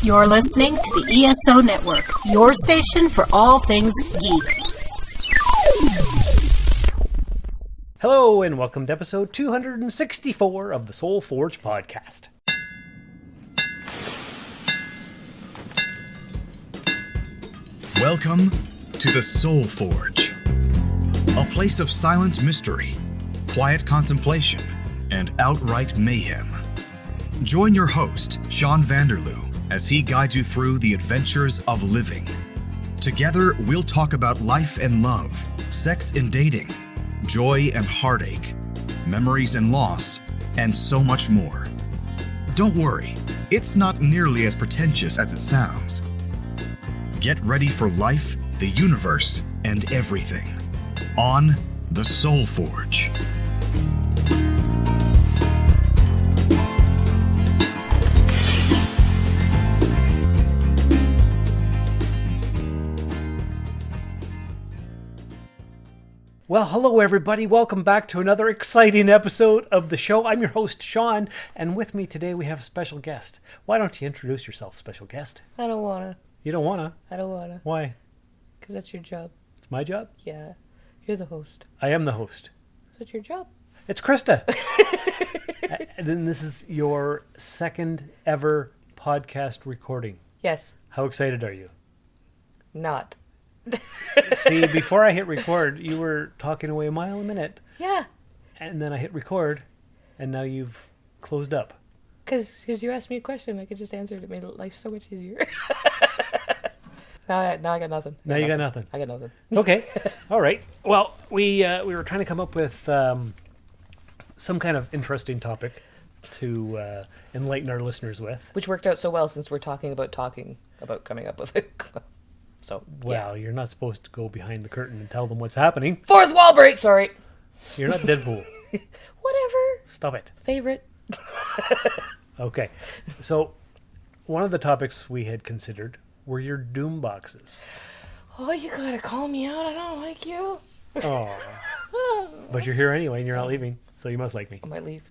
You're listening to the ESO Network, your station for all things geek. Hello, and welcome to episode 264 of the Soul Forge podcast. Welcome to the Soul Forge, a place of silent mystery, quiet contemplation, and outright mayhem. Join your host, Sean Vanderloo, as he guides you through the adventures of living. Together, we'll talk about life and love, sex and dating, joy and heartache, memories and loss, and so much more. Don't worry, it's not nearly as pretentious as it sounds. Get ready for life, the universe, and everything on the Soul Forge. Well, hello everybody. Welcome back to another exciting episode of the show. I'm your host, Sean, and with me today we have a special guest. Why don't you introduce yourself, special guest? I don't wanna. You don't wanna? I don't wanna. Why? Because that's your job. It's my job? Yeah. You're the host. I am the host. That's your job. It's Krista. And then this is your second ever podcast recording. Yes. How excited are you? Not. See, before I hit record, you were talking away a mile a minute. Yeah. And then I hit record, and now you've closed up. Because you asked me a question, I could just answer it. It made life so much easier. Now I got nothing. Now you got nothing. I got nothing. Okay. All right. Well, we were trying to come up with some kind of interesting topic to enlighten our listeners with. Which worked out so well since we're talking about coming up with it. So, well, You're not supposed to go behind the curtain and tell them what's happening. Fourth wall break, sorry. You're not Deadpool. Whatever. Stop it. Favorite. Okay. So, one of the topics we had considered were your doom boxes. Oh, you gotta call me out. I don't like you. Oh. But you're here anyway, and you're not leaving, so you must like me. I might leave.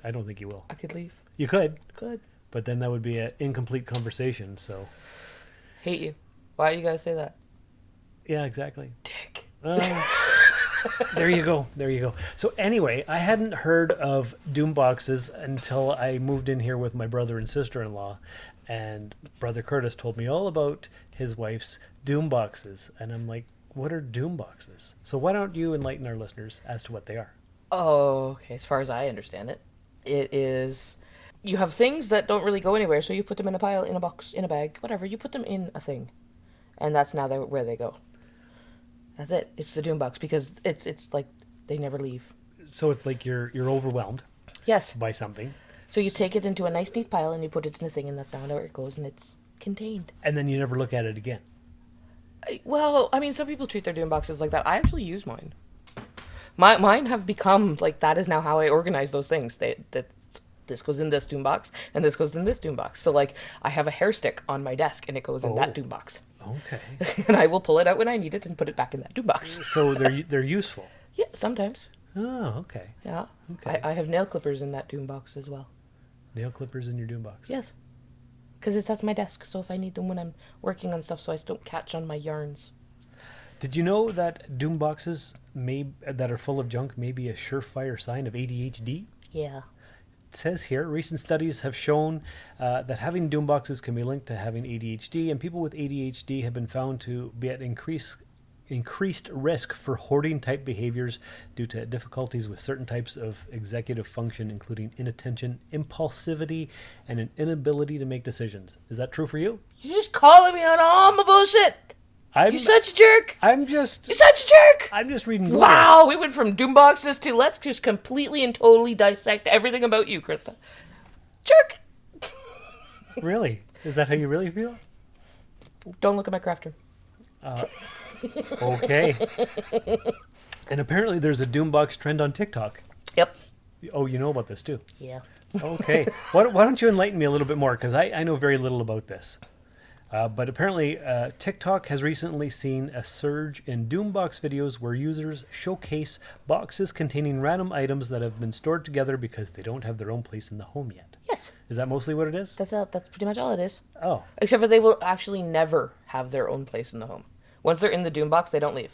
I don't think you will. I could leave. You could. Could. But then that would be an incomplete conversation, so... Hate you. Why you gotta say that? Yeah, exactly. Dick. There you go. There you go. So anyway, I hadn't heard of doom boxes until I moved in here with my brother and sister-in-law, and Brother Curtis told me all about his wife's doom boxes, and I'm like, what are doom boxes? So why don't you enlighten our listeners as to what they are? Oh, okay. As far as I understand it, it is you have things that don't really go anywhere, so you put them in a pile, in a box, in a bag, whatever. You put them in a thing, and that's now where they go. That's it. It's the doom box because it's like they never leave. So it's like you're overwhelmed. Yes. By something. So you take it into a nice neat pile and you put it in a thing, and that's now where it goes, and it's contained. And then you never look at it again. Well, I mean, some people treat their doom boxes like that. I actually use mine. Mine have become like that is now how I organize those things. This goes in this doom box, and this goes in this doom box. So, like, I have a hair stick on my desk, and it goes in that doom box. Okay. And I will pull it out when I need it and put it back in that doom box. So they're useful. Yeah, sometimes. Oh, okay. Yeah. Okay. I have nail clippers in that doom box as well. Nail clippers in your doom box? Yes. Because that's my desk, so if I need them when I'm working on stuff so I don't catch on my yarns. Did you know that doom boxes that are full of junk may be a surefire sign of ADHD? Yeah. It says here, recent studies have shown that having doom boxes can be linked to having ADHD, and people with ADHD have been found to be at increased risk for hoarding type behaviors due to difficulties with certain types of executive function, including inattention, impulsivity, and an inability to make decisions. Is that true for you? You're just calling me on all my bullshit. You're such a jerk. You're such a jerk. I'm just reading. Wow, we went from doom boxes to let's just completely and totally dissect everything about you, Krista. Jerk. Really? Is that how you really feel? Don't look at my craft room. Okay. And apparently there's a doombox trend on TikTok. Yep. Oh, you know about this too? Yeah. Okay. Why don't you enlighten me a little bit more? Because I know very little about this. But apparently, TikTok has recently seen a surge in Doombox videos where users showcase boxes containing random items that have been stored together because they don't have their own place in the home yet. Yes. Is that mostly what it is? That's pretty much all it is. Oh, Except for they will actually never have their own place in the home. Once they're in the Doom box, they don't leave.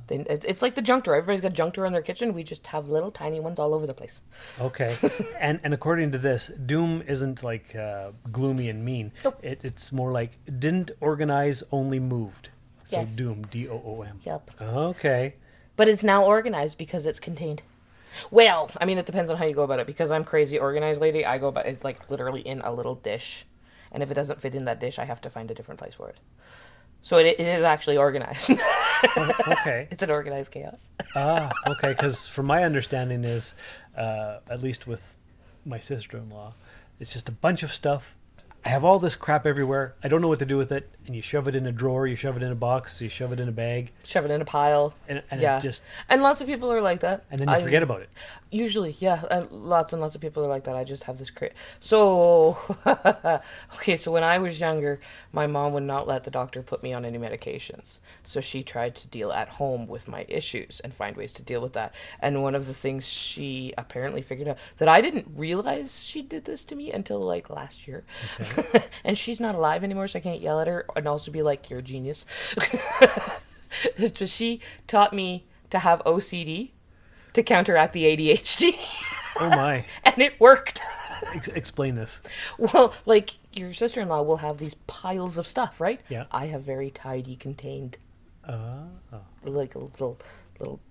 It's like the junk drawer. Everybody's got a junk drawer in their kitchen. We just have little tiny ones all over the place. okay. and according to this, Doom isn't like gloomy and mean. Nope. It's more like didn't organize, only moved. So Yes. Doom, Doom. Yep. Okay. But it's now organized because it's contained. Well, I mean, it depends on how you go about it. Because I'm crazy organized lady, I go about it's like literally in a little dish. And if it doesn't fit in that dish, I have to find a different place for it. So it is actually organized. Okay. It's an organized chaos. Okay. Because from my understanding is, at least with my sister-in-law, it's just a bunch of stuff. I have all this crap everywhere. I don't know what to do with it. And you shove it in a drawer, you shove it in a box, you shove it in a bag. Shove it in a pile. And Yeah. it just, And lots of people are like that. and then you forget about it. Usually, yeah. And lots of people are like that. I just have this So, okay, so when I was younger, my mom would not let the doctor put me on any medications. So she tried to deal at home with my issues and find ways to deal with that. And one of the things she apparently figured out that I didn't realize she did this to me until like last year. Okay. And she's not alive anymore, so I can't yell at her and also be like, you're a genius. But she taught me to have OCD to counteract the ADHD. Oh my. And it worked. Explain this. Well, like your sister-in-law will have these piles of stuff, right? Yeah. I have very tidy, contained, like a little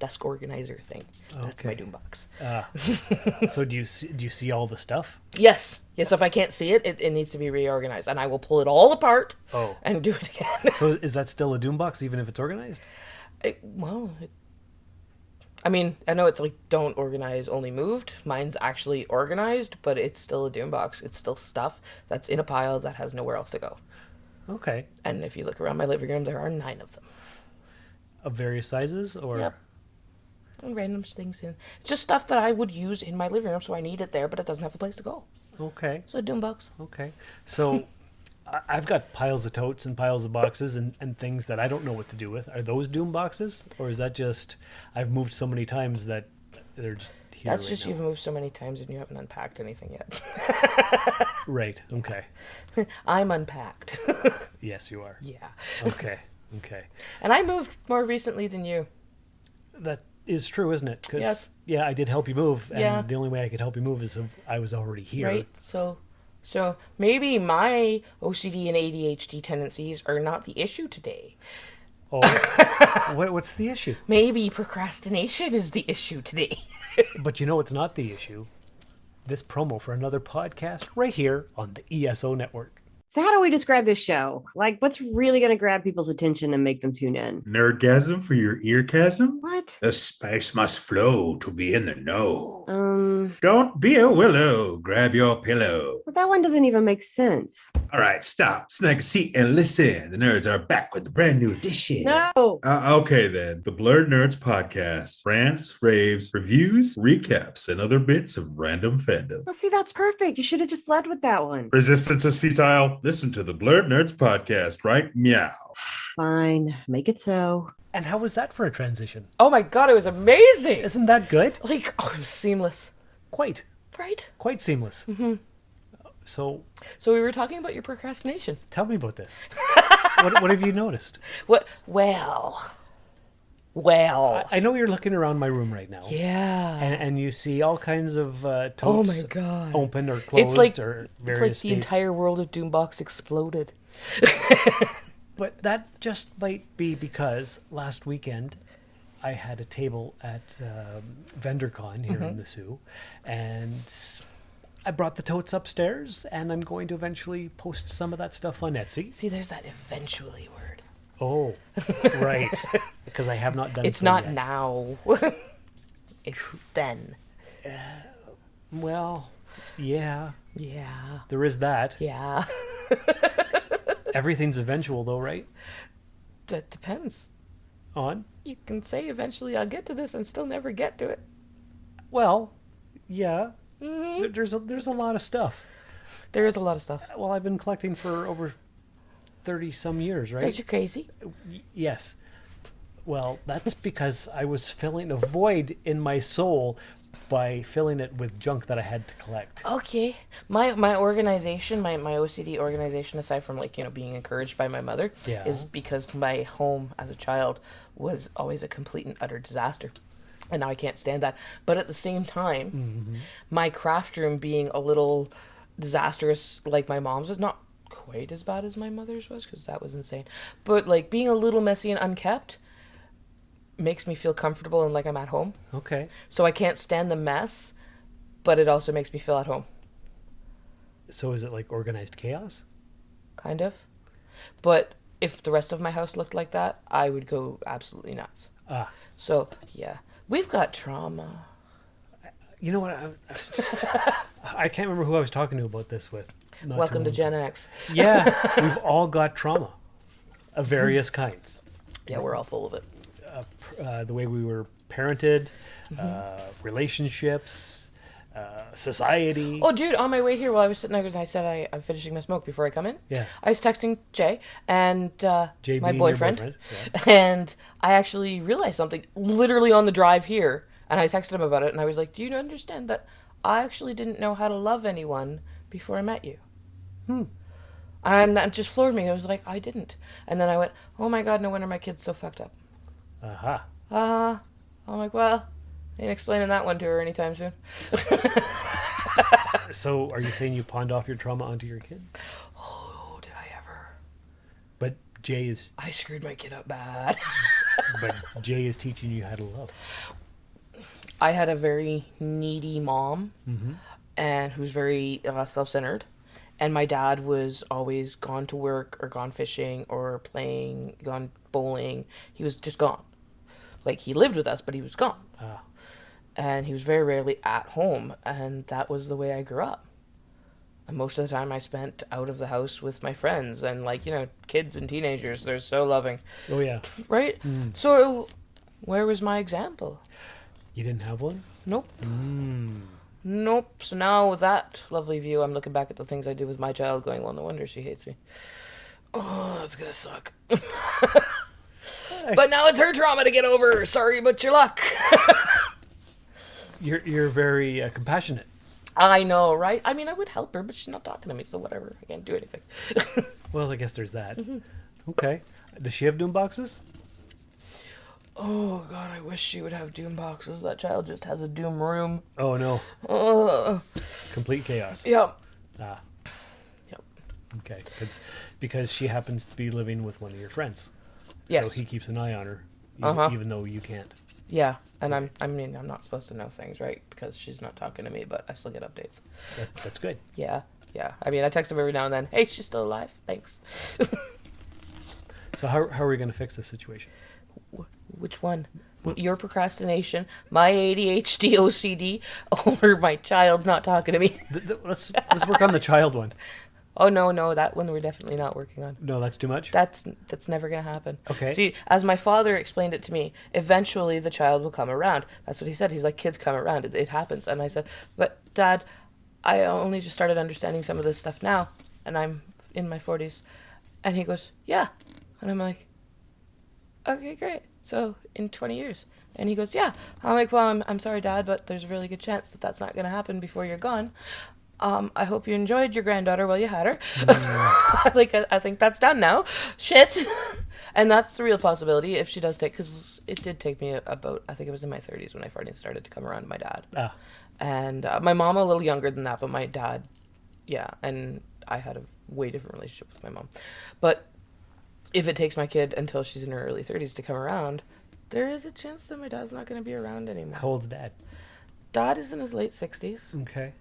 desk organizer thing. That's my Okay. Doom box. So do you see all the stuff? Yes. Yes, if I can't see it, it needs to be reorganized. And I will pull it all apart Oh. and do it again. So is that still a Doom box even if it's organized? I mean, I know it's like don't organize, only moved. Mine's actually organized, but it's still a Doom box. It's still stuff that's in a pile that has nowhere else to go. Okay. And if you look around my living room, there are 9 of them. Of various sizes or Yep. And random things in. It's just stuff that I would use in my living room, so I need it there, but it doesn't have a place to go. Okay. So a Doom box. Okay. So I've got piles of totes and piles of boxes and things that I don't know what to do with. Are those Doom boxes? Or is that just I've moved so many times that they're just here That's right just now? you've moved so many times and you haven't unpacked anything yet. Right. Okay. I'm unpacked. Yes, you are. Yeah. Okay. Okay. And I moved more recently than you. That is true, isn't it? 'Cause, Yes. yeah, I did help you move, and Yeah. the only way I could help you move is if I was already here. Right? So maybe my OCD and ADHD tendencies are not the issue today. Oh, what's the issue? Maybe procrastination is the issue today. But you know it's not the issue. This promo for another podcast right here on the ESO network. So how do we describe this show? Like, what's really going to grab people's attention and make them tune in? Nerdgasm for your eargasm? What? The spice must flow to be in the know. Don't be a willow. Grab your pillow. But that one doesn't even make sense. All right, stop. Snag a seat and listen. The nerds are back with the brand new edition. No. Okay, then. The Blurred Nerds Podcast. Rants, raves, reviews, recaps, and other bits of random fandom. Well, see, that's perfect. You should have just led with that one. Resistance is futile. Listen to the Blurred Nerds Podcast, right? Meow. Fine. Make it so. And how was that for a transition? Oh my god, it was amazing! Isn't that good? Like, oh, it was seamless. Quite Right? seamless. Mm-hmm. So So we were talking about your procrastination. tell me about this. What have you noticed? What? Well. I know you're looking around my room right now. Yeah. And you see all kinds of totes Oh my god. open or closed It's like or it's various like the states. entire world of Doombox exploded. But that just might be because last weekend I had a table at VendorCon here in the Sioux, and I brought the totes upstairs, and I'm going to eventually post some of that stuff on Etsy. See, there's that eventually word. Oh, right. Because I have not done It's so not yet. now. It's then. Well, yeah, Yeah. there is that. Yeah. Everything's eventual, though, right? That depends. On? You can say eventually I'll get to this and still never get to it. Well, yeah. Mm-hmm. There's a lot of stuff. There is a lot of stuff. Well, I've been collecting for over 30 some years, right? Because you're crazy. Yes. Well, that's because I was filling a void in my soul by filling it with junk that I had to collect. Okay. My organization, my OCD organization, aside from like, being encouraged by my mother, Yeah. is because my home as a child was always a complete and utter disaster. And now I can't stand that. But at the same time, my craft room being a little disastrous like my mom's was not quite as bad as my mother's was, because that was insane. But like being a little messy and unkept makes me feel comfortable and like I'm at home. Okay. So I can't stand the mess, but it also makes me feel at home. So is it like organized chaos? Kind of. But if the rest of my house looked like that, I would go absolutely nuts. Ah. So, yeah. We've got trauma. You know what? I was just... I can't remember who I was talking to about this with. Not Welcome to long Gen ago. X. Yeah. We've all got trauma of various kinds. Yeah, we're all full of it. The way we were parented, relationships, society. Oh, dude, on my way here while I was sitting there, I said I'm finishing my smoke before I come in. Yeah. I was texting Jay and Jay my being your boyfriend. boyfriend, And I actually realized something literally on the drive here. And I texted him about it. And I was like, do you understand that I actually didn't know how to love anyone before I met you? And that just floored me. I was like, I didn't. And then I went, oh my God, no wonder my kid's so fucked up. Aha. I'm like, well, ain't explaining that one to her anytime soon. So are you saying you pawned off your trauma onto your kid? Oh, did I ever? But Jay is I screwed my kid up bad. teaching you how to love. I had a very needy mom, and who's very self-centered. And my dad was always gone to work or gone fishing or playing, gone bowling. He was just gone. Like, he lived with us, but he was gone. And he was very rarely at home. And that was the way I grew up. And most of the time I spent out of the house with my friends. And, like, kids and teenagers, they're so loving. Oh, yeah. Right? So, where was my example? You didn't have one? Nope. Nope. So now with that lovely view, I'm looking back at the things I did with my child going, well, no wonder she hates me. Oh, that's gonna suck. But now it's her trauma to get over. Sorry about your luck. You're very compassionate. I know, right? I mean, I would help her, but she's not talking to me, so whatever. I can't do anything. Well, I guess there's that. Okay. Does she have doom boxes? Oh, God, I wish she would have doom boxes. That child just has a doom room. Oh, no. Oh. Complete chaos. Yep. Ah. Yep. Okay. Because she happens to be living with one of your friends. Yes. So he keeps an eye on her, even though you can't. Yeah, and I'm not supposed to know things, right? Because she's not talking to me, but I still get updates. That's good. Yeah. I mean, I text him every now and then. Hey, she's still alive. Thanks. So how are we going to fix this situation? Which one? Your procrastination, my ADHD, OCD, or my child's not talking to me? Let's work on the child one. Oh, no, that one we're definitely not working on. No, that's too much? That's never going to happen. Okay. See, as my father explained it to me, eventually the child will come around. That's what he said. He's like, kids come around. It happens. And I said, but Dad, I only just started understanding some of this stuff now, and I'm in my 40s. And he goes, yeah. And I'm like, okay, great. So in 20 years. And he goes, yeah. I'm like, well, I'm sorry, Dad, but there's a really good chance that that's not going to happen before you're gone. I hope you enjoyed your granddaughter while you had her. I think that's done now. Shit. And that's the real possibility if she does take, because it did take me about, I think it was in my 30s when I finally started to come around to my dad. And my mom a little younger than that, but my dad, yeah. And I had a way different relationship with my mom. But if it takes my kid until she's in her early 30s to come around, there is a chance that my dad's not going to be around anymore. How old's Dad? Dad is in his late 60s. Okay.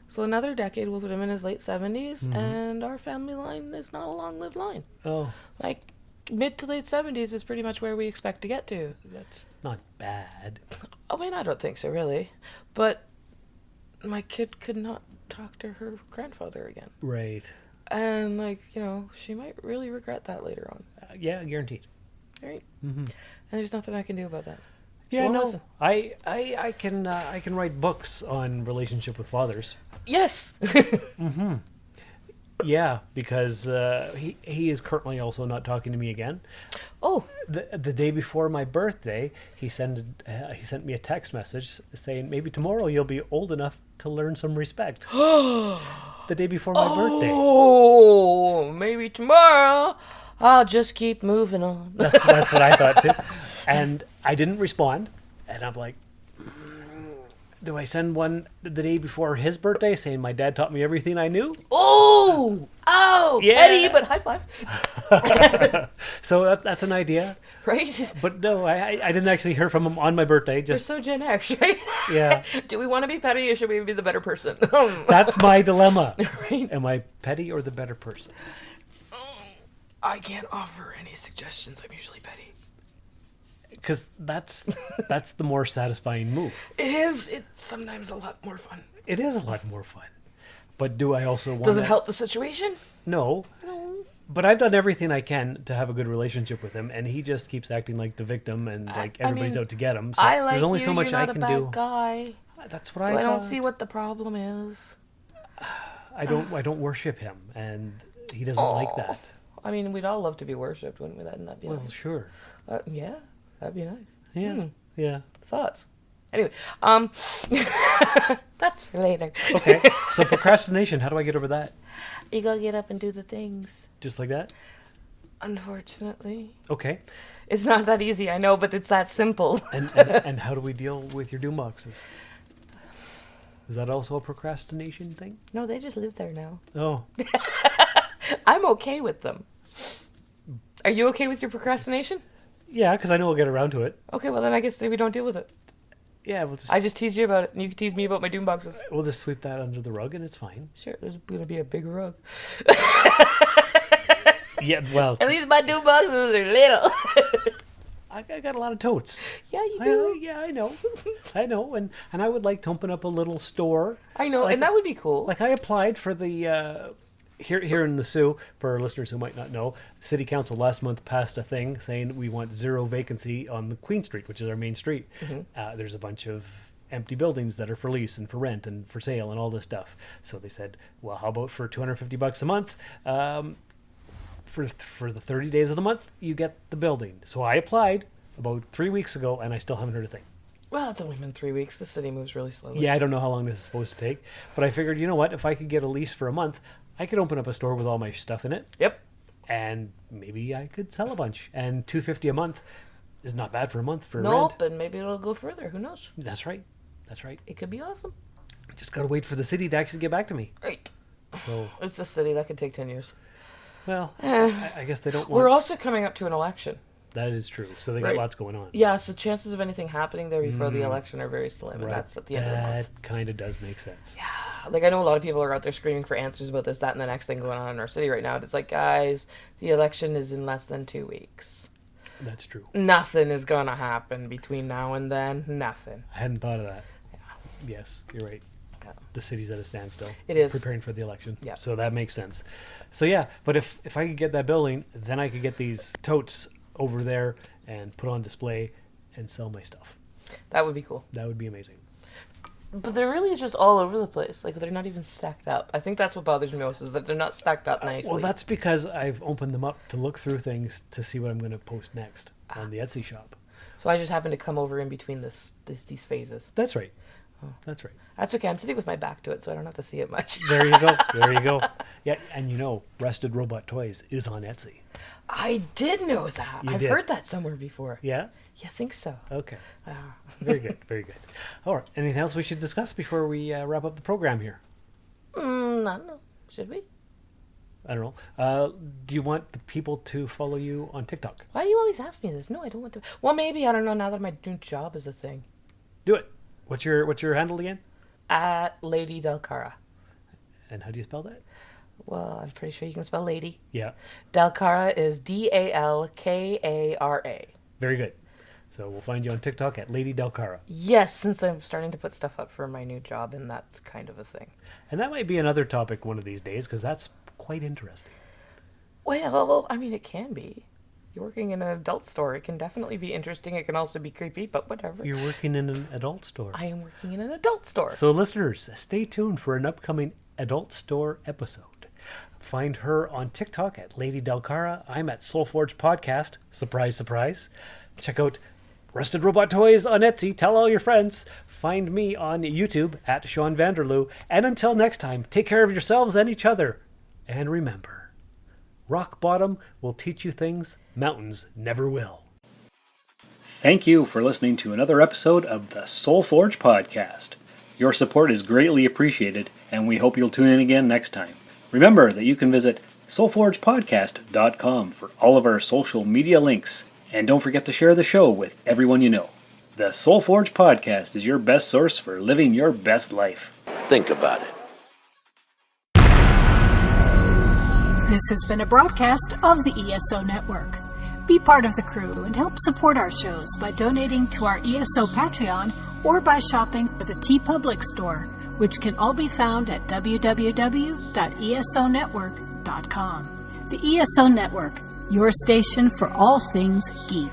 So another decade will put him in his late 70s, and our family line is not a long-lived line. Oh. Like, mid to late 70s is pretty much where we expect to get to. That's not bad. I mean, I don't think so, really. But my kid could not talk to her grandfather again. Right. And, like, she might really regret that later on. Yeah, guaranteed. Right? And there's nothing I can do about that. Yeah, won't no. listen. I can write books on relationship with fathers. Yes! Yeah, because he is currently also not talking to me again. Oh, The day before my birthday, he sent me a text message saying maybe tomorrow you'll be old enough to learn some respect. The day before my birthday. oh, maybe tomorrow I'll just keep moving on. That's what I thought too. And I didn't respond. And I'm like, do I send one the day before his birthday saying my dad taught me everything I knew? Oh, Yeah. petty, but high five. So that's an idea. Right? But no, I didn't actually hear from him on my birthday. We're Just so Gen X, right? Yeah. Do we want to be petty or should we be the better person? that's my dilemma. Right? Am I petty or the better person? I can't offer any suggestions. I'm usually petty. Because that's the more satisfying move. It is. It's sometimes a lot more fun. It is a lot more fun. But do I also want Does it help the situation? No. But I've done everything I can to have a good relationship with him, and he just keeps acting like the victim and like everybody's out to get him. So I like there's only you. so much You're not I can a bad do. guy. That's what So I don't thought. see what the problem is. I don't worship him, and he doesn't like that. I mean, we'd all love to be worshipped, wouldn't we? That'd be Well, nice. sure. Yeah, that'd be nice. Yeah. Yeah. Thoughts? Anyway, that's for later. Okay. So procrastination, how do I get over that? You gotta get up and do the things. Just like that? Unfortunately, Okay. it's not that easy. I know, but it's that simple. And how do we deal with your doom boxes? Is that also a procrastination thing? No, they just live there now. Oh, I'm okay with them. Are you okay with your procrastination? yeah, because I know we'll get around to it. Okay, well then I guess we don't deal with it. Yeah, we'll just I just teased you about it, and you can tease me about my doom boxes. sweep that under the rug, and it's fine. Sure, there's gonna be a big rug. Yeah, well, At least my doom boxes are little. I got a lot of totes. Yeah, you do. Yeah, I know, I know, and I would like to open up a little store. I know, Like- and that would be cool. Like I applied for the here in the Sioux. For our listeners who might not know, City Council last month passed a thing saying we want 0 vacancy on the Queen Street, which is our main street. There's a bunch of empty buildings that are for lease and for rent and for sale and all this stuff. So they said, well, how about for $250 a month? For the 30 days of the month, you get the building. So I applied about 3 weeks ago, and I still haven't heard a thing. Well, it's only been 3 weeks. The city moves really slowly. Yeah, I don't know how long this is supposed to take, but I figured, you know what? If I could get a lease for a month, I could open up a store with all my stuff in it, Yep. and maybe I could sell a bunch. And $250 a month is not bad for a month for Nope, rent. and maybe it'll go further. Who knows? That's right. That's right. It could be awesome. Just gotta wait for the city to actually get back to me. Right. So, It's a city that could take 10 years. well, I guess they don't want. We're also coming up to an election. That is true. So they got Right. lots going on. Yeah, so chances of anything happening there before the election are very slim, and that's at the end of the month. That kind of does make sense. Like, I know a lot of people are out there screaming for answers about this, that, and the next thing going on in our city right now. And it's like, guys, the election is in less than 2 weeks. That's true. Nothing is going to happen between now and then. Nothing. I hadn't thought of that. Yes, you're right. Yeah. The city's at a standstill. It is. Preparing for the election. Yeah. So that makes sense. So yeah, but if I could get that building, then I could get these totes over there and put on display and sell my stuff. That would be cool. That would be amazing. But they're really just all over the place. Like, they're not even stacked up. I think that's what bothers me most, is that they're not stacked up nicely. Well, that's because I've opened them up to look through things to see what I'm going to post next on the Etsy shop. So I just happen to come over in between these phases. That's right. That's right. That's okay. I'm sitting with my back to it, so I don't have to see it much. There you go. There you go. Yeah, and you know, Rusted Robot Toys is on Etsy. I did know that. You I've did. heard that somewhere before. Yeah? Yeah, I think so. Okay. Ah. Very good. Very good. All right. Anything else we should discuss before we wrap up the program here? I don't know. Should we? I don't know. Do you want the people to follow you on TikTok? Why do you always ask me this? No, I don't want to. Well, maybe. I don't know, now that my new job is a thing. Do it. What's your handle again? At Lady Del Cara. And how do you spell that? Well, I'm pretty sure you can spell lady. Yeah. Del Cara is Dalkara. Very good. So we'll find you on TikTok at Lady Del Cara. Yes, since I'm starting to put stuff up for my new job, and that's kind of a thing. And that might be another topic one of these days, because that's quite interesting. Well, I mean, it can be. You're working in an adult store. It can definitely be interesting. It can also be creepy, but whatever. You're working in an adult store. I am working in an adult store. So listeners, stay tuned for an upcoming adult store episode. Find her on TikTok at Lady Delcara. I'm at Soulforge Podcast. Surprise, surprise. Check out Rusted Robot Toys on Etsy. Tell all your friends. Find me on YouTube at Sean Vanderloo. And until next time, take care of yourselves and each other. And remember, rock bottom will teach you things mountains never will. Thank you for listening to another episode of the Soulforge Podcast. Your support is greatly appreciated, and we hope you'll tune in again next time. Remember that you can visit soulforgepodcast.com for all of our social media links. And don't forget to share the show with everyone you know. The Soulforge Podcast is your best source for living your best life. Think about it. This has been a broadcast of the ESO Network. Be part of the crew and help support our shows by donating to our ESO Patreon or by shopping at the TeePublic store, which can all be found at www.esonetwork.com. The ESO Network, your station for all things geek.